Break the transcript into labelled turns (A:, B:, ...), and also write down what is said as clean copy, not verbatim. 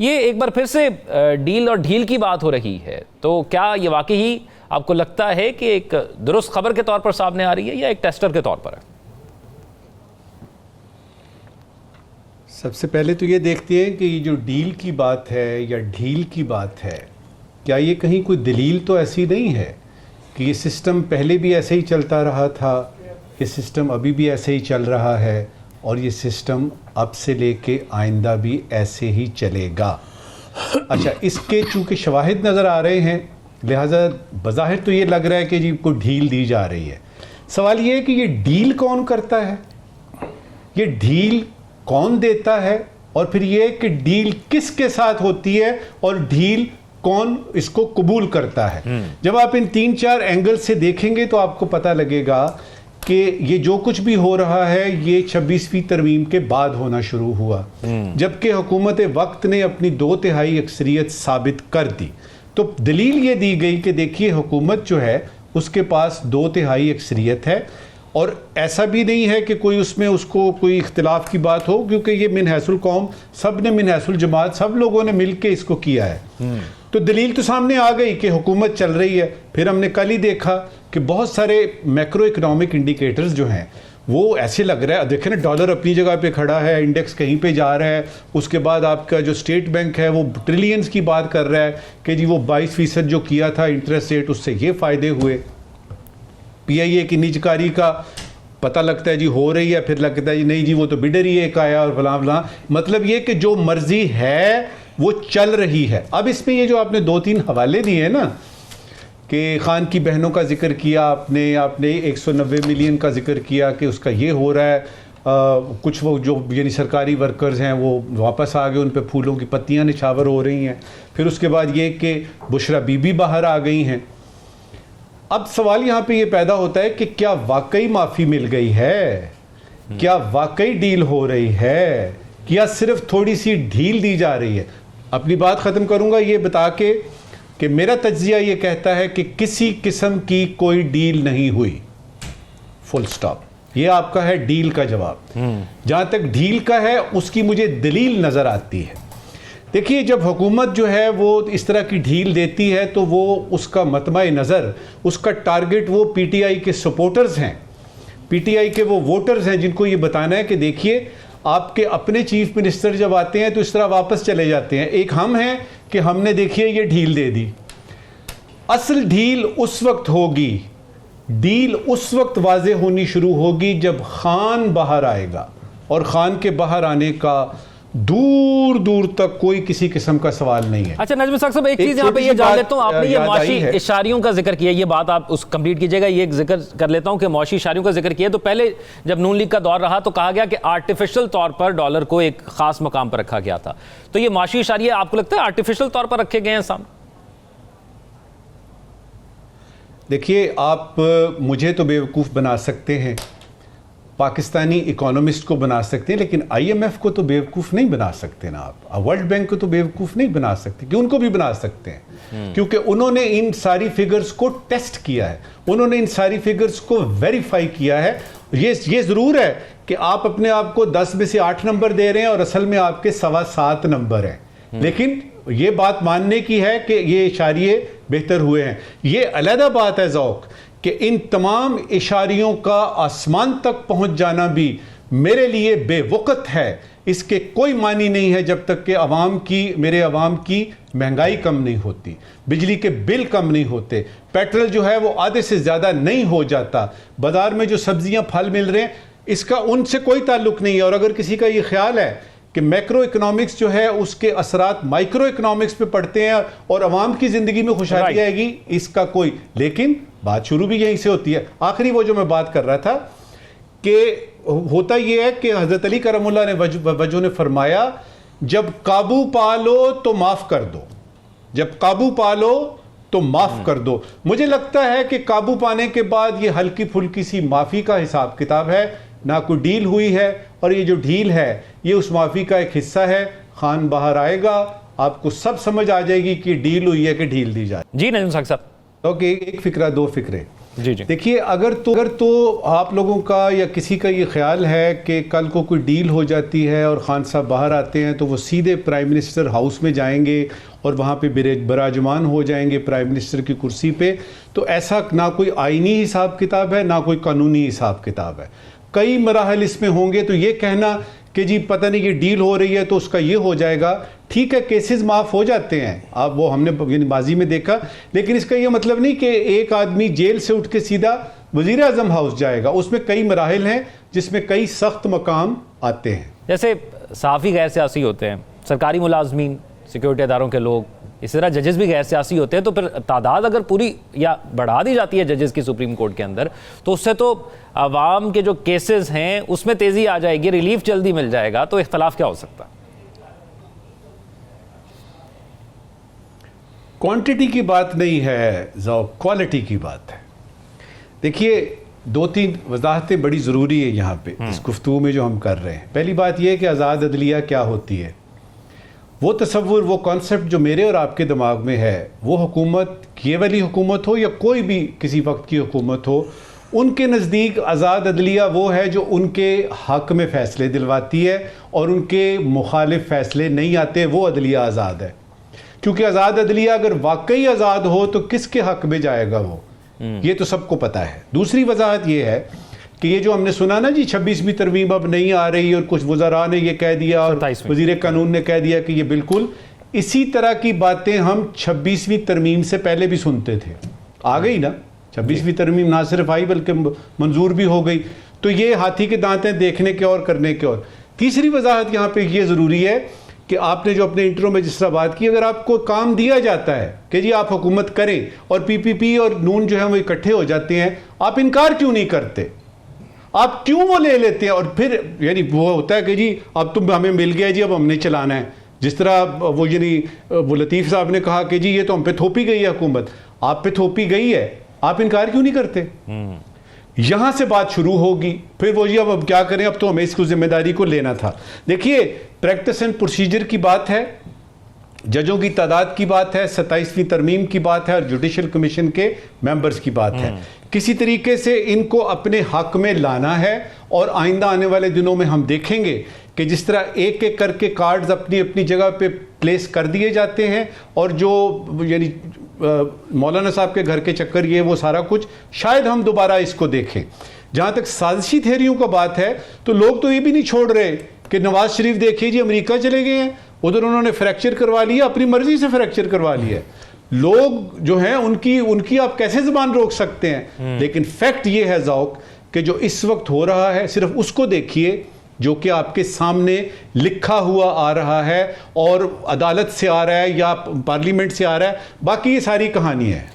A: ये एक बार फिर से डील और ढील की बात हो रही है, तो क्या ये वाकई ही आपको लगता है कि एक दुरुस्त खबर के तौर पर सामने आ रही है या एक टेस्टर के तौर पर है?
B: सबसे पहले तो ये देखते हैं कि ये जो डील की बात है या ढील की बात है, क्या ये कहीं कोई दलील तो ऐसी नहीं है कि ये सिस्टम पहले भी ऐसे ही चलता रहा था, ये सिस्टम अभी भी ऐसे ही चल रहा है और ये सिस्टम अब से लेके आइंदा भी ऐसे ही चलेगा। अच्छा, इसके चूँकि शवाहिद नज़र आ रहे हैं, लिहाजा बज़ाहिर तो ये लग रहा है कि जी को ढील दी जा रही है। सवाल ये है कि ये डील कौन करता है, ये ढील कौन देता है, और फिर ये कि डील किसके साथ होती है और ढील कौन इसको कबूल करता है। जब आप इन 3-4 एंगल से देखेंगे तो आपको पता लगेगा कि ये जो कुछ भी हो रहा है ये 26वीं तरमीम के बाद होना शुरू हुआ, जबकि हुकूमत वक्त ने अपनी 2/3 अक्सरियत साबित कर दी। तो दलील ये दी गई कि देखिए हुकूमत जो है उसके पास 2/3 अक्सरियत है, और ऐसा भी नहीं है कि कोई उसमें उसको कोई इख्तिलाफ की बात हो, क्योंकि ये मिनहसुल कौम, सब ने मिनहसुल जमात, सब लोगों ने मिल के इसको किया है। तो दलील तो सामने आ गई कि हुकूमत चल रही है। फिर हमने कल ही देखा कि बहुत सारे मैक्रो इकोनॉमिक इंडिकेटर्स जो हैं वो ऐसे लग रहा है, देखें ना, डॉलर अपनी जगह पे खड़ा है, इंडेक्स कहीं पे जा रहा है, उसके बाद आपका जो स्टेट बैंक है वो ट्रिलियंस की बात कर रहा है कि जी वो 22% जो किया था इंटरेस्ट रेट, उससे ये फ़ायदे हुए। PIA की निजकारी का पता लगता है जी हो रही है, फिर लगता है जी नहीं जी वो तो बिडर ही एक आया और फलां फलां। मतलब ये कि जो मर्जी है वो चल रही है। अब इसमें ये जो आपने 2-3 हवाले दिए हैं ना, कि खान की बहनों का जिक्र किया आपने 190 मिलियन का जिक्र किया कि उसका ये हो रहा है, कुछ वो जो यानी सरकारी वर्कर्स हैं वो वापस आ गए, उन पे फूलों की पत्तियां निछावर हो रही हैं। फिर उसके बाद ये कि बुशरा बीबी बाहर आ गई हैं। अब सवाल यहाँ पे ये पैदा होता है कि क्या वाकई माफ़ी मिल गई है, क्या वाकई डील हो रही है, क्या सिर्फ थोड़ी सी ढील दी जा रही है। अपनी बात ख़त्म करूँगा ये बता के कि मेरा तज्जिया ये कहता है कि किसी किस्म की कोई डील नहीं हुई, फुल स्टॉप। ये आपका है डील का जवाब। जहाँ तक ढील का है उसकी मुझे दलील नज़र आती है। देखिए, जब हुकूमत जो है वो इस तरह की ढील देती है तो वो उसका मतमय नज़र, उसका टारगेट वो PTI के सपोर्टर्स हैं, PTI के वो वोटर्स हैं जिनको ये बताना है कि देखिए आपके अपने चीफ मिनिस्टर जब आते हैं तो इस तरह वापस चले जाते हैं। एक हम हैं कि हमने देखिए ये ढील दे दी। असल ढील उस वक्त होगी, डील उस वक्त वाजे होनी शुरू होगी जब खान बाहर आएगा, और खान के बाहर आने का दूर दूर तक कोई किसी किस्म का सवाल नहीं है।
A: अच्छा नजम साहब, एक चीज यहाँ पे ये जान लेता हूँ, आपने ये मुआशी इशारियों का जिक्र किया, ये बात आप उस कंप्लीट कीजिएगा। ये जिक्र कर लेता हूँ कि मुआशी इशारियों का जिक्र किया, तो पहले जब नून लीग का दौर रहा तो कहा गया कि आर्टिफिशियल तौर पर डॉलर को एक खास मकाम पर रखा गया था। तो ये मुआशी इशारे आपको लगता है आर्टिफिशियल तौर पर रखे गए हैं सामने?
B: देखिए, आप मुझे तो बेवकूफ़ बना सकते हैं, पाकिस्तानी इकोनॉमिस्ट को बना सकते हैं, लेकिन IMF को तो बेवकूफ़ नहीं बना सकते ना आप। वर्ल्ड बैंक को तो बेवकूफ़ नहीं बना सकते, कि उनको भी बना सकते हैं, क्योंकि उन्होंने इन सारी फिगर्स को टेस्ट किया है, उन्होंने इन सारी फिगर्स को वेरीफाई किया है। ये ज़रूर है कि आप अपने आप को 10 में से 8 नंबर दे रहे हैं और असल में आपके 7.25 नंबर हैं, लेकिन ये बात मानने की है कि ये इशारिये बेहतर हुए हैं। ये अलग बात है ज़ौक़ कि इन तमाम इशारियों का आसमान तक पहुंच जाना भी मेरे लिए बेवक़्त है। इसके कोई मानी नहीं है जब तक कि मेरे अवाम की महंगाई कम नहीं होती, बिजली के बिल कम नहीं होते, पेट्रोल जो है वो आधे से ज़्यादा नहीं हो जाता, बाज़ार में जो सब्जियां फल मिल रहे हैं इसका उनसे कोई ताल्लुक़ नहीं है। और अगर किसी का ये ख्याल है कि मैक्रो इकोनॉमिक्स जो है उसके असरात माइक्रो इकोनॉमिक्स पे पड़ते हैं और अवाम की ज़िंदगी में खुशहाली आएगी, इसका कोई, लेकिन बात शुरू भी यहीं से होती है। आखिरी वो जो मैं बात कर रहा था कि होता यह है कि हज़रत अली करमुल्लाह ने वजह ने फरमाया, जब काबू पा लो तो माफ़ कर दो, जब काबू पा लो तो माफ़ कर दो। मुझे लगता है कि काबू पाने के बाद ये हल्की फुल्की सी माफ़ी का हिसाब किताब है, ना कोई डील हुई है, और ये जो डील है ये उस माफ़ी का एक हिस्सा है। खान बाहर आएगा, आपको सब समझ आ जाएगी कि डील हुई है कि ढील दी जाए।
A: जी नजम साहब।
B: ओके, एक फिक्रा दो फिक्रे।
A: जी जी।
B: देखिए, अगर तो आप लोगों का या किसी का ये ख्याल है कि कल को कोई डील हो जाती है और खान साहब बाहर आते हैं तो वो सीधे प्राइम मिनिस्टर हाउस में जाएंगे और वहाँ पे बिराजमान हो जाएंगे प्राइम मिनिस्टर की कुर्सी पे, तो ऐसा ना कोई आईनी हिसाब किताब है ना कोई कानूनी हिसाब किताब है। कई मराहल इसमें होंगे। तो ये कहना कि जी पता नहीं ये डील हो रही है तो उसका ये हो जाएगा, ठीक है, केसेस माफ़ हो जाते हैं, आप वो हमने बाजी में देखा, लेकिन इसका ये मतलब नहीं कि एक आदमी जेल से उठ के सीधा वज़ीर आज़म हाउस जाएगा। उसमें कई मराहिल हैं जिसमें कई सख्त मकाम आते हैं।
A: जैसे सहाफ़ी गैर सियासी होते हैं, सरकारी मुलाजमीन, सिक्योरिटी अदारों के लोग, इस तरह जजेस भी गैर सियासी होते हैं। तो फिर तादाद अगर पूरी या बढ़ा दी जाती है जजेस की सुप्रीम कोर्ट के अंदर, तो उससे तो आवाम के जो केसेस हैं उसमें तेज़ी आ जाएगी, रिलीफ जल्दी मिल जाएगा। तो इख्तलाफ क्या हो सकता है?
B: क्वांटिटी की बात नहीं है, क्वालिटी की बात है। देखिए, 2-3 वजाहतें बड़ी ज़रूरी है यहाँ पे इस गुफ्तगू में जो हम कर रहे हैं। पहली बात यह है कि आज़ाद अदलिया क्या होती है। वो तसव्वुर, वो कॉन्सेप्ट जो मेरे और आपके दिमाग में है, वो हुकूमत, ये वाली हुकूमत हो या कोई भी किसी वक्त की हुकूमत हो, उनके नज़दीक आज़ाद अदलिया वो है जो उनके हक़ में फ़ैसले दिलवाती है और उनके मुखालिफ फ़ैसले नहीं आते, वो अदलिया आज़ाद है। क्योंकि आज़ाद अदलिया अगर वाकई आज़ाद हो तो किसके हक़ में जाएगा वो, ये तो सबको पता है। दूसरी वजाहत ये है कि ये जो हमने सुना ना जी 26वीं तरमीम अब नहीं आ रही और कुछ वज़रा ने ये कह दिया और वज़ीर कानून ने कह दिया कि ये बिल्कुल, इसी तरह की बातें हम 26वीं तरमीम से पहले भी सुनते थे। आ गई ना 26वीं तरमीम, ना सिर्फ आई बल्कि मंजूर भी हो गई। तो ये हाथी के दांत हैं, देखने के और करने के और। तीसरी वजाहत यहाँ पे ये ज़रूरी है कि आपने जो अपने इंट्रो में जिस तरह बात की, अगर आपको काम दिया जाता है कि जी आप हुकूमत करें और पीपीपी और नून जो है वो इकट्ठे हो जाते हैं, आप इनकार क्यों नहीं करते? आप क्यों वो ले लेते हैं? और फिर यानी वो होता है कि जी अब तुम हमें मिल गया जी, अब हमने चलाना है। जिस तरह वो यानी वो लतीफ़ साहब ने कहा कि जी ये तो हम पे थोपी गई है हुकूमत, आप पे थोपी गई है, आप इनकार क्यों नहीं करते? यहां से बात शुरू होगी। फिर वो जी अब क्या करें, अब तो हमें इसको जिम्मेदारी को लेना था। देखिए, प्रैक्टिस एंड प्रोसीजर की बात है, जजों की तादाद की बात है, 27वीं तरमीम की बात है और जुडिशल कमीशन के मेंबर्स की बात है। किसी तरीके से इनको अपने हक में लाना है और आइंदा आने वाले दिनों में हम देखेंगे कि जिस तरह एक एक करके कार्ड्स अपनी अपनी जगह पे प्लेस कर दिए जाते हैं और जो यानी मौलाना साहब के घर के चक्कर ये वो सारा कुछ, शायद हम दोबारा इसको देखें। जहाँ तक साजिशी थ्योरियों का बात है तो लोग तो ये भी नहीं छोड़ रहे कि नवाज शरीफ देखिए जी अमेरिका चले गए हैं, उधर उन्होंने फ्रैक्चर करवा लिया, अपनी मर्जी से फ्रैक्चर करवा लिया। लोग जो हैं उनकी आप कैसे ज़बान रोक सकते हैं? लेकिन फैक्ट ये है ज़ौक कि जो इस वक्त हो रहा है सिर्फ उसको देखिए जो कि आपके सामने लिखा हुआ आ रहा है और अदालत से आ रहा है या पार्लियामेंट से आ रहा है, बाकी ये सारी कहानी है।